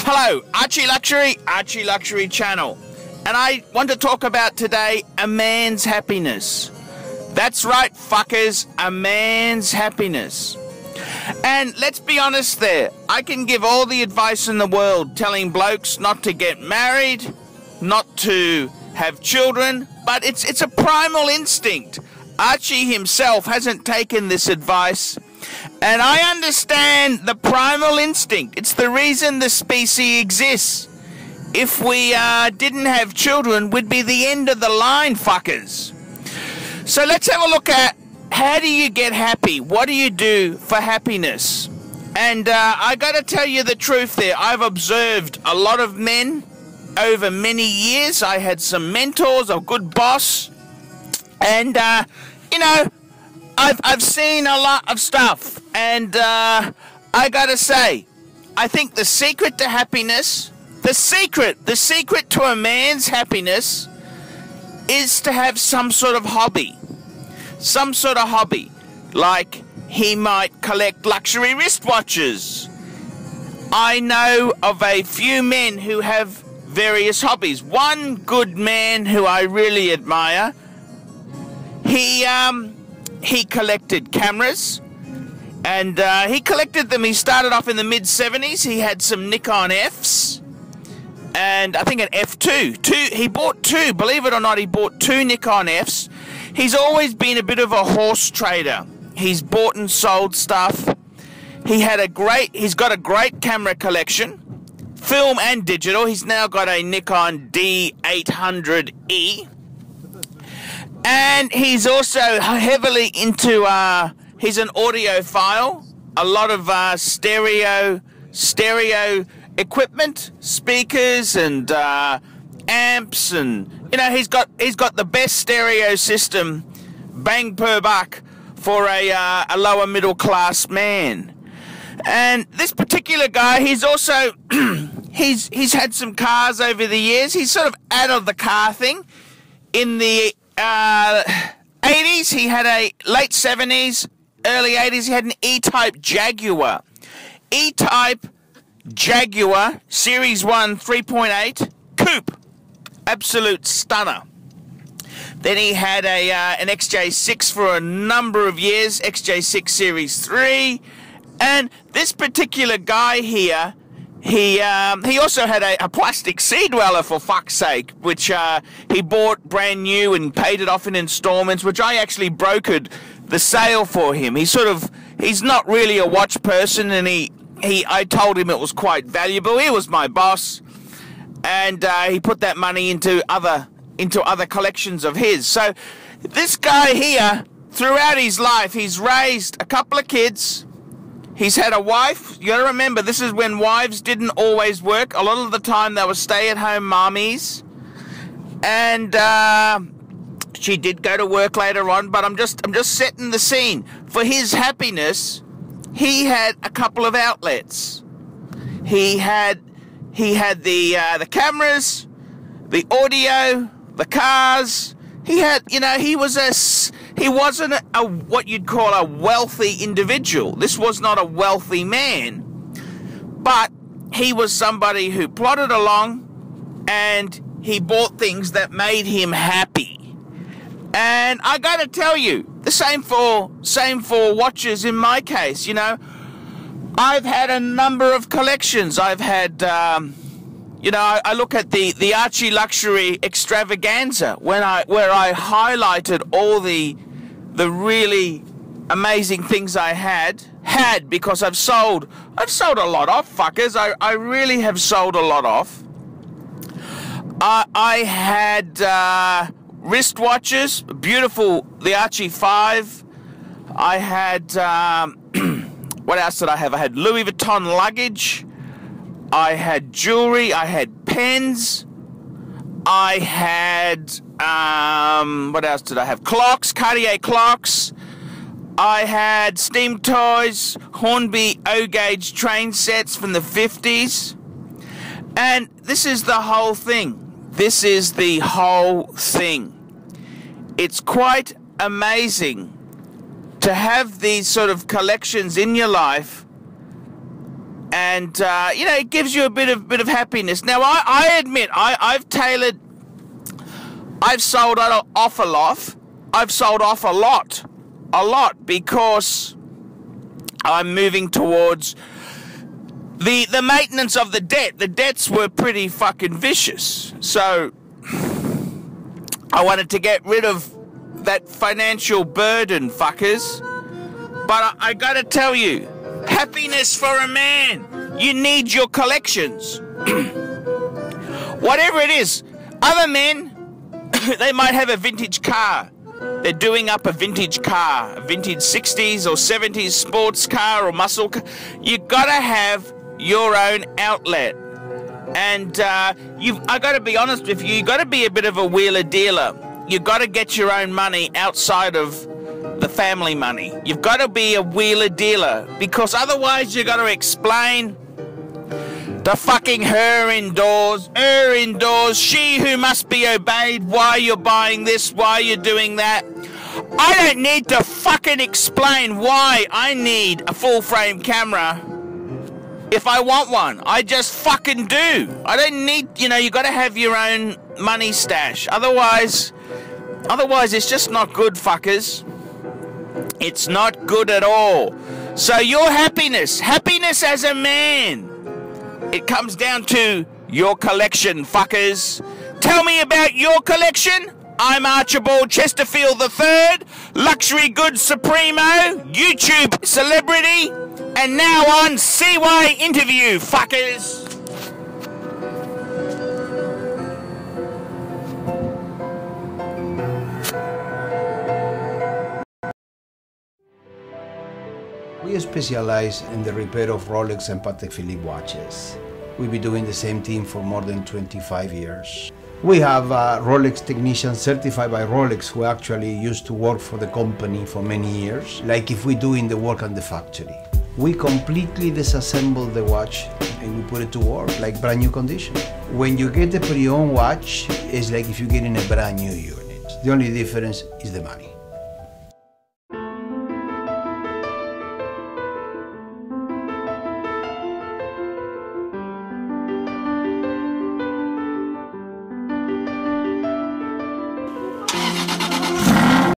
Hello, ArchieLuxury channel. And I want to talk about today a man's happiness. That's right, fuckers, a man's happiness. And let's be honest there, I can give all the advice in the world telling blokes not to get married, not to have children, but it's a primal instinct. Archie himself hasn't taken this advice, and I understand the primal instinct. It's the reason the species exists. If we didn't have children, we'd be the end of the line, fuckers. So let's have a look at how do you get happy? What do you do for happiness? And I got to tell you the truth there. I've observed a lot of men over many years. I had some mentors, a good boss, and you know, I've seen a lot of stuff, and I gotta say, I think the secret to happiness, the secret to a man's happiness is to have some sort of hobby. Like he might collect luxury wristwatches. I know of a few men who have various hobbies. One good man who I really admire, he collected cameras, and he collected them. He started off in the mid-70s. He had some Nikon Fs, and I think an F2. He bought two, believe it or not, he bought two Nikon Fs. He's always been a bit of a horse trader. He's bought and sold stuff. He's got a great camera collection, film and digital. He's now got a Nikon D800E. And he's also heavily into, he's an audiophile, a lot of stereo equipment, speakers and amps, and you know, he's got the best stereo system, bang per buck, for a lower middle class man. And this particular guy, he's also he's had some cars over the years. He's sort of out of the car thing. In the 80s, he had a late 70s, early 80s, he had an E-Type Jaguar. E-Type Jaguar, Series 1 3.8 Coupe. Absolute stunner. Then he had an XJ6 for a number of years, XJ6 Series 3. And this particular guy here, he also had a plastic sea dweller, for fuck's sake, which he bought brand new and paid it off in installments, which I actually brokered the sale for him. He's not really a watch person, and I told him it was quite valuable. He was my boss, and he put that money into other collections of his. So this guy here, throughout his life, he's raised a couple of kids. He's had a wife. You gotta remember, this is when wives didn't always work. A lot of the time they were stay-at-home mommies. And she did go to work later on, but I'm just setting the scene. For his happiness, he had a couple of outlets. He had the cameras, the audio, the cars. He had, you know, he wasn't a what you'd call a wealthy individual. This was not a wealthy man, but he was somebody who plodded along, and he bought things that made him happy. And I got to tell you, the same for watches in my case. You know, I've had a number of collections. I've had you know, I look at the ArchieLuxury extravaganza where I highlighted all the really amazing things I had because I've sold a lot off, fuckers. I really have sold a lot off. I had wristwatches, beautiful, the Archie 5. I had what else did I have? I had Louis Vuitton luggage. I had jewelry, I had pens, I had, what else did I have? Clocks, Cartier clocks, I had steam toys, Hornby O-gauge train sets from the 50s, and this is the whole thing. This is the whole thing. It's quite amazing to have these sort of collections in your life and you know, it gives you a bit of happiness. Now, I admit, I've sold off a lot. I've sold off a lot, because I'm moving towards the maintenance of the debt. The debts were pretty fucking vicious, so I wanted to get rid of that financial burden, fuckers. But I gotta tell you, happiness for a man, you need your collections. Whatever it is, other men, they might have a vintage car. They're doing up a vintage car, a vintage 60s or 70s sports car or muscle car. You gotta have your own outlet. And I gotta be honest with you, you gotta be a bit of a wheeler dealer. You gotta get your own money outside of the family money. You've gotta be a wheeler dealer, because otherwise you gotta explain the fucking her indoors, she who must be obeyed, why you're buying this, why you're doing that. I don't need to fucking explain why I need a full frame camera if I want one. I just fucking do. I don't need, you know, you gotta have your own money stash. Otherwise it's just not good, fuckers. It's not good at all. So your happiness as a man, it comes down to your collection, fuckers. Tell me about your collection. I'm Archibald Chesterfield III, Luxury Goods Supremo, YouTube celebrity, and now on CY Interview, fuckers. We specialize in the repair of Rolex and Patek Philippe watches. We've been doing the same thing for more than 25 years. We have Rolex technicians certified by Rolex who actually used to work for the company for many years, like if we're doing the work on the factory. We completely disassemble the watch and we put it to work like brand new condition. When you get a pre-owned watch, it's like if you're getting a brand new unit. The only difference is the money.